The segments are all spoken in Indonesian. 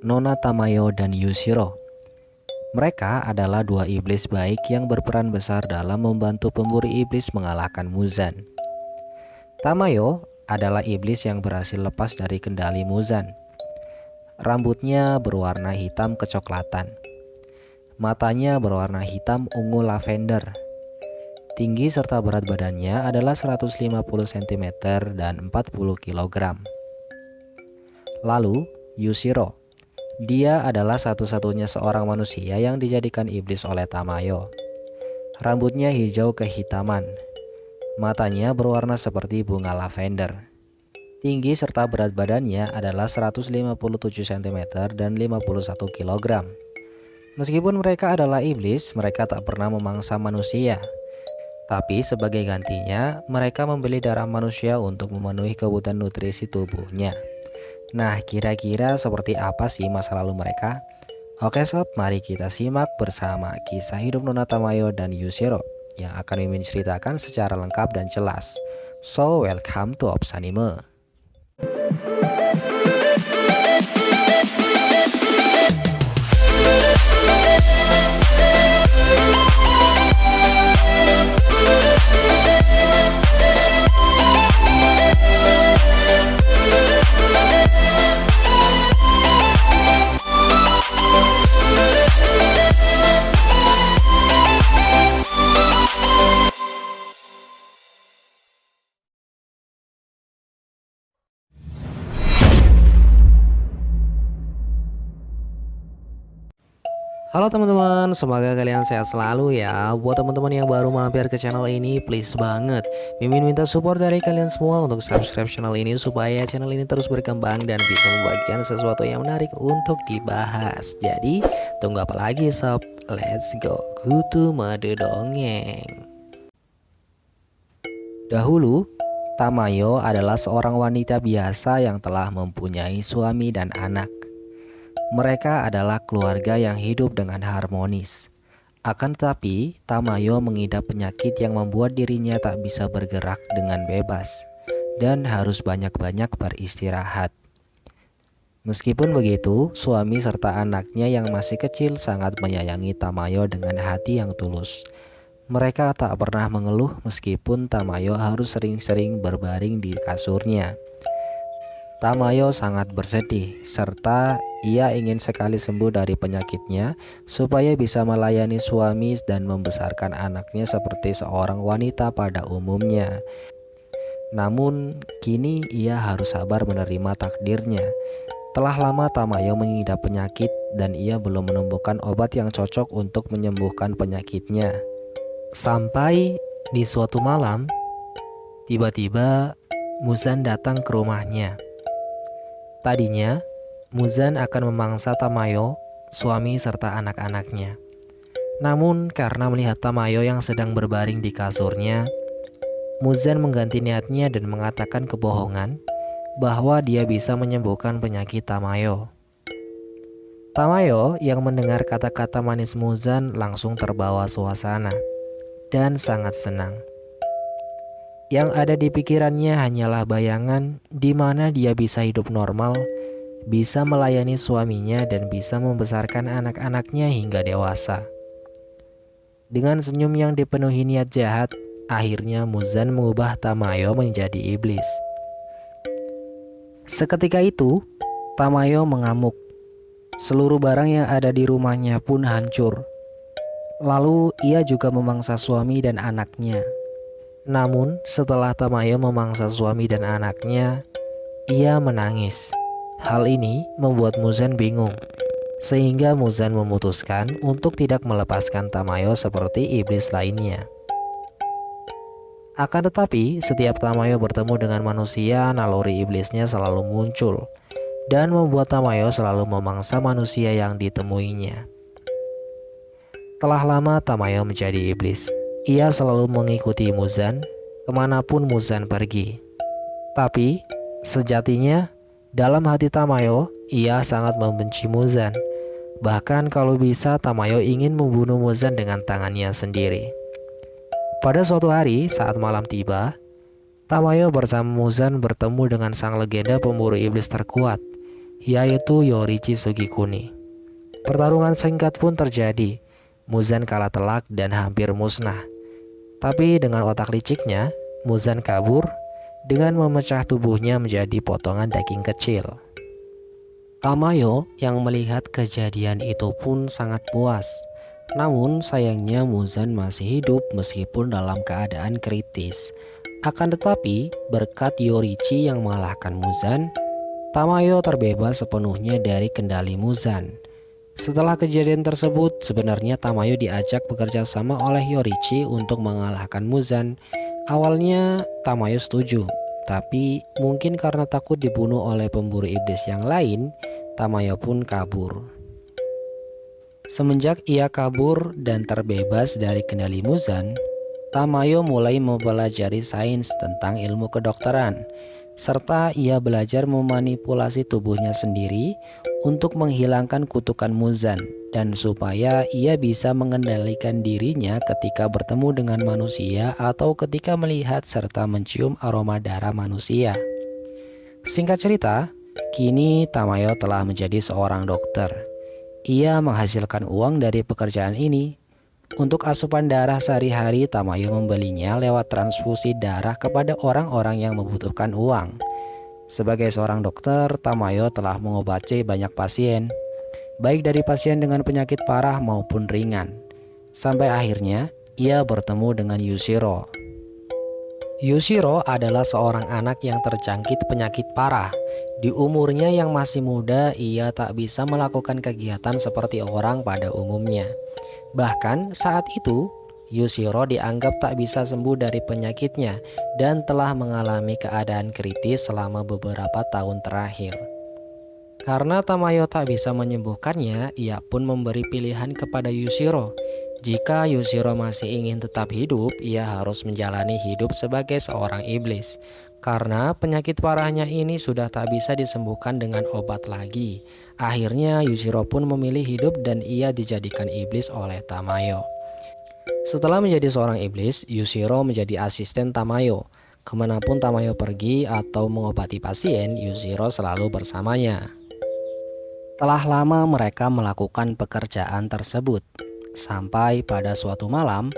Nona Tamayo dan Yushiro. Mereka adalah dua iblis baik yang berperan besar dalam membantu pemburu iblis mengalahkan Muzan. Tamayo adalah iblis yang berhasil lepas dari kendali Muzan. Rambutnya berwarna hitam kecoklatan. Matanya berwarna hitam ungu lavender. Tinggi serta berat badannya adalah 150 cm dan 40 kg. Lalu, Yushiro. Dia adalah satu-satunya seorang manusia yang dijadikan iblis oleh Tamayo. Rambutnya hijau kehitaman. Matanya berwarna seperti bunga lavender. Tinggi serta berat badannya adalah 157 cm dan 51 kg. Meskipun mereka adalah iblis, mereka tak pernah memangsa manusia. Tapi sebagai gantinya, mereka membeli darah manusia untuk memenuhi kebutuhan nutrisi tubuhnya. Nah, kira-kira seperti apa sih masa lalu mereka? Oke sob, mari kita simak bersama kisah hidup Nona Tamayo dan Yushiro yang akan Mimin ceritakan secara lengkap dan jelas. So, welcome to Ops Anime. Halo teman-teman, semoga kalian sehat selalu ya. Buat teman-teman yang baru mampir ke channel ini, please banget Mimin minta support dari kalian semua untuk subscribe channel ini supaya channel ini terus berkembang dan bisa membagikan sesuatu yang menarik untuk dibahas. Jadi, tunggu apa lagi sob? Let's go kutu mode dongeng. Dahulu, Tamayo adalah seorang wanita biasa yang telah mempunyai suami dan anak. Mereka adalah keluarga yang hidup dengan harmonis. Akan tetapi, Tamayo mengidap penyakit yang membuat dirinya tak bisa bergerak dengan bebas dan harus banyak-banyak beristirahat. Meskipun begitu, suami serta anaknya yang masih kecil sangat menyayangi Tamayo dengan hati yang tulus. Mereka tak pernah mengeluh meskipun Tamayo harus sering-sering berbaring di kasurnya. Tamayo sangat bersedih, serta ia ingin sekali sembuh dari penyakitnya supaya bisa melayani suami dan membesarkan anaknya seperti seorang wanita pada umumnya. Namun, kini ia harus sabar menerima takdirnya. Telah lama Tamayo mengidap penyakit dan ia belum menemukan obat yang cocok untuk menyembuhkan penyakitnya. Sampai di suatu malam, tiba-tiba Muzan datang ke rumahnya. Tadinya, Muzan akan memangsa Tamayo, suami serta anak-anaknya. Namun karena melihat Tamayo yang sedang berbaring di kasurnya, Muzan mengganti niatnya dan mengatakan kebohongan bahwa dia bisa menyembuhkan penyakit Tamayo. Tamayo yang mendengar kata-kata manis Muzan langsung terbawa suasana dan sangat senang. Yang ada di pikirannya hanyalah bayangan di mana dia bisa hidup normal, bisa melayani suaminya dan bisa membesarkan anak-anaknya hingga dewasa. Dengan senyum yang dipenuhi niat jahat, akhirnya Muzan mengubah Tamayo menjadi iblis. Seketika itu, Tamayo mengamuk. Seluruh barang yang ada di rumahnya pun hancur. Lalu ia juga memangsa suami dan anaknya. Namun, setelah Tamayo memangsa suami dan anaknya, ia menangis. Hal ini membuat Muzan bingung, sehingga Muzan memutuskan untuk tidak melepaskan Tamayo seperti iblis lainnya. Akan tetapi, setiap Tamayo bertemu dengan manusia, naluri iblisnya selalu muncul, dan membuat Tamayo selalu memangsa manusia yang ditemuinya. Telah lama Tamayo menjadi iblis. Ia selalu mengikuti Muzan kemanapun Muzan pergi. Tapi sejatinya dalam hati Tamayo, ia sangat membenci Muzan. Bahkan kalau bisa Tamayo ingin membunuh Muzan dengan tangannya sendiri. Pada suatu hari saat malam tiba, Tamayo bersama Muzan bertemu dengan sang legenda pemburu iblis terkuat yaitu Yorichi Sugikuni. Pertarungan singkat pun terjadi. Muzan kalah telak dan hampir musnah. Tapi dengan otak liciknya, Muzan kabur dengan memecah tubuhnya menjadi potongan daging kecil. Tamayo yang melihat kejadian itu pun sangat puas. Namun sayangnya Muzan masih hidup meskipun dalam keadaan kritis. Akan tetapi berkat Yorichi yang mengalahkan Muzan, Tamayo terbebas sepenuhnya dari kendali Muzan. Setelah kejadian tersebut, sebenarnya Tamayo diajak bekerja sama oleh Yorichi untuk mengalahkan Muzan. Awalnya Tamayo setuju, tapi mungkin karena takut dibunuh oleh pemburu iblis yang lain, Tamayo pun kabur. Semenjak ia kabur dan terbebas dari kendali Muzan, Tamayo mulai mempelajari sains tentang ilmu kedokteran, serta ia belajar memanipulasi tubuhnya sendiri untuk menghilangkan kutukan Muzan dan supaya ia bisa mengendalikan dirinya ketika bertemu dengan manusia atau ketika melihat serta mencium aroma darah manusia. Singkat cerita, kini Tamayo telah menjadi seorang dokter. Ia menghasilkan uang dari pekerjaan ini. Untuk asupan darah sehari-hari, Tamayo membelinya lewat transfusi darah kepada orang-orang yang membutuhkan uang. Sebagai seorang dokter, Tamayo telah mengobati banyak pasien, baik dari pasien dengan penyakit parah maupun ringan. Sampai akhirnya, ia bertemu dengan Yushiro. Yushiro adalah seorang anak yang terjangkit penyakit parah. Di umurnya yang masih muda, ia tak bisa melakukan kegiatan seperti orang pada umumnya. Bahkan saat itu, Yushiro dianggap tak bisa sembuh dari penyakitnya dan telah mengalami keadaan kritis selama beberapa tahun terakhir. Karena Tamayo tak bisa menyembuhkannya, ia pun memberi pilihan kepada Yushiro. Jika Yushiro masih ingin tetap hidup, ia harus menjalani hidup sebagai seorang iblis. Karena penyakit parahnya ini sudah tak bisa disembuhkan dengan obat lagi. Akhirnya Yushiro pun memilih hidup dan ia dijadikan iblis oleh Tamayo. Setelah menjadi seorang iblis, Yushiro menjadi asisten Tamayo. Kemanapun Tamayo pergi atau mengobati pasien, Yushiro selalu bersamanya. Telah lama mereka melakukan pekerjaan tersebut. Sampai pada suatu malam,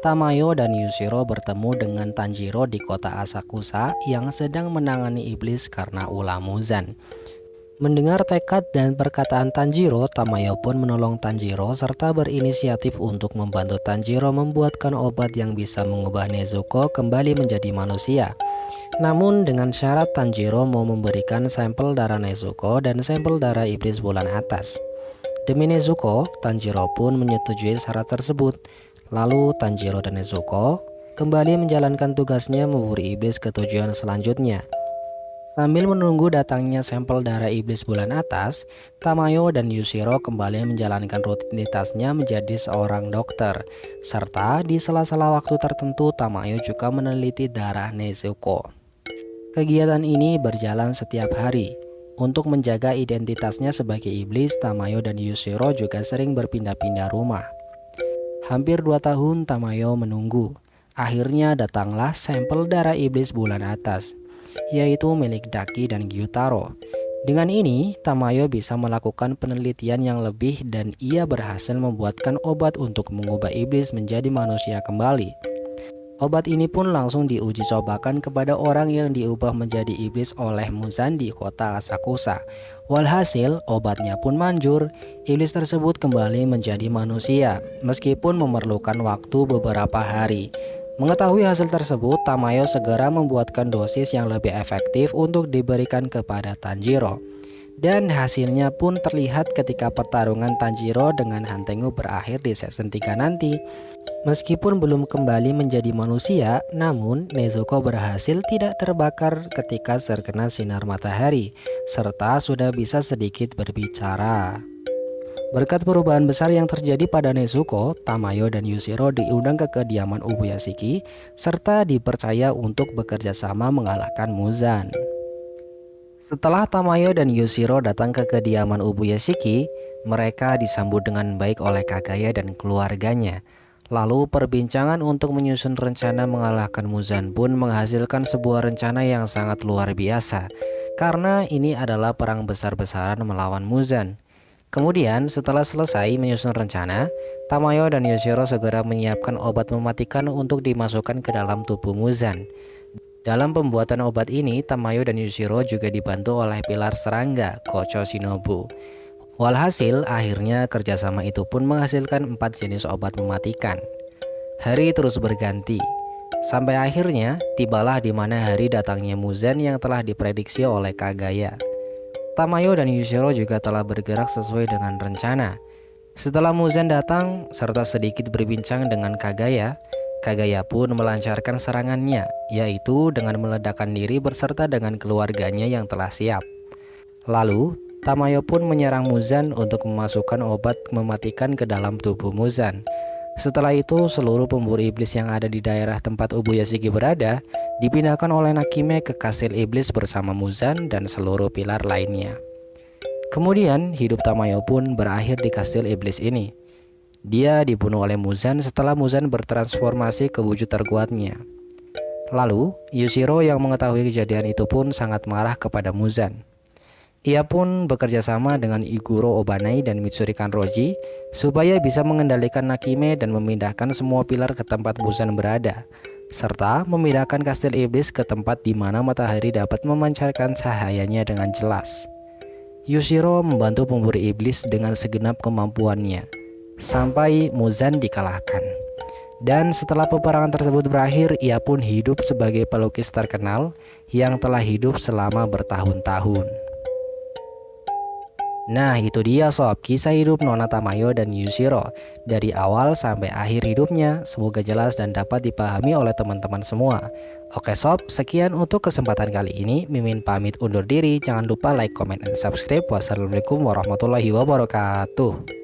Tamayo dan Yushiro bertemu dengan Tanjiro di kota Asakusa yang sedang menangani iblis karena ulah Muzan. Mendengar tekad dan perkataan Tanjiro, Tamayo pun menolong Tanjiro serta berinisiatif untuk membantu Tanjiro membuatkan obat yang bisa mengubah Nezuko kembali menjadi manusia. Namun dengan syarat Tanjiro mau memberikan sampel darah Nezuko dan sampel darah iblis bulan atas. Demi Nezuko, Tanjiro pun menyetujui syarat tersebut. Lalu Tanjiro dan Nezuko kembali menjalankan tugasnya memburu iblis ke tujuan selanjutnya. Sambil menunggu datangnya sampel darah iblis bulan atas, Tamayo dan Yushiro kembali menjalankan rutinitasnya menjadi seorang dokter. Serta di sela-sela waktu tertentu, Tamayo juga meneliti darah Nezuko. Kegiatan ini berjalan setiap hari. Untuk menjaga identitasnya sebagai iblis, Tamayo dan Yushiro juga sering berpindah-pindah rumah. Hampir 2 tahun Tamayo menunggu. Akhirnya datanglah sampel darah iblis bulan atas, yaitu milik Daki dan Gyutaro. Dengan ini, Tamayo bisa melakukan penelitian yang lebih dan ia berhasil membuatkan obat untuk mengubah iblis menjadi manusia kembali. Obat ini pun langsung diuji cobakan kepada orang yang diubah menjadi iblis oleh Muzan di kota Asakusa. Walhasil, obatnya pun manjur. Iblis tersebut kembali menjadi manusia, meskipun memerlukan waktu beberapa hari. Mengetahui hasil tersebut, Tamayo segera membuatkan dosis yang lebih efektif untuk diberikan kepada Tanjiro. Dan hasilnya pun terlihat ketika pertarungan Tanjiro dengan Hantengu berakhir di season 3 nanti. Meskipun belum kembali menjadi manusia, namun Nezuko berhasil tidak terbakar ketika terkena sinar matahari, serta sudah bisa sedikit berbicara. Berkat perubahan besar yang terjadi pada Nezuko, Tamayo dan Yushiro diundang ke kediaman Ubuyashiki, serta dipercaya untuk bekerja sama mengalahkan Muzan. Setelah Tamayo dan Yushiro datang ke kediaman Ubuyashiki, mereka disambut dengan baik oleh Kagaya dan keluarganya. Lalu perbincangan untuk menyusun rencana mengalahkan Muzan pun menghasilkan sebuah rencana yang sangat luar biasa. karena ini adalah perang besar-besaran melawan Muzan. Kemudian setelah selesai menyusun rencana, Tamayo dan Yushiro segera menyiapkan obat mematikan untuk dimasukkan ke dalam tubuh Muzan. Dalam pembuatan obat ini, Tamayo dan Yushiro juga dibantu oleh pilar serangga Kocho Shinobu. Walhasil, akhirnya kerjasama itu pun menghasilkan 4 jenis obat mematikan. Hari terus berganti, sampai akhirnya tibalah di mana hari datangnya Muzan yang telah diprediksi oleh Kagaya. Tamayo dan Yushiro juga telah bergerak sesuai dengan rencana. Setelah Muzan datang, serta sedikit berbincang dengan Kagaya, Kagaya pun melancarkan serangannya, yaitu dengan meledakkan diri berserta dengan keluarganya yang telah siap. Lalu, Tamayo pun menyerang Muzan untuk memasukkan obat mematikan ke dalam tubuh Muzan. Setelah itu, seluruh pemburu iblis yang ada di daerah tempat Ubuyashiki berada dipindahkan oleh Nakime ke kastil iblis bersama Muzan dan seluruh pilar lainnya. Kemudian, hidup Tamayo pun berakhir di kastil iblis ini. Dia dibunuh oleh Muzan setelah Muzan bertransformasi ke wujud terkuatnya. Lalu, Yushiro yang mengetahui kejadian itu pun sangat marah kepada Muzan. Ia pun bekerja sama dengan Iguro Obanai dan Mitsuri Kanroji supaya bisa mengendalikan Nakime dan memindahkan semua pilar ke tempat Muzan berada, serta memindahkan kastil iblis ke tempat di mana matahari dapat memancarkan cahayanya dengan jelas. Yushiro membantu pemburu iblis dengan segenap kemampuannya, sampai Muzan dikalahkan. Dan setelah peperangan tersebut berakhir, ia pun hidup sebagai pelukis terkenal yang telah hidup selama bertahun-tahun. Nah, itu dia sob, kisah hidup Nona Tamayo dan Yushiro dari awal sampai akhir hidupnya. Semoga jelas dan dapat dipahami oleh teman-teman semua. Oke sob, sekian untuk kesempatan kali ini. Mimin pamit undur diri. Jangan lupa like, comment, dan subscribe. Wassalamualaikum warahmatullahi wabarakatuh.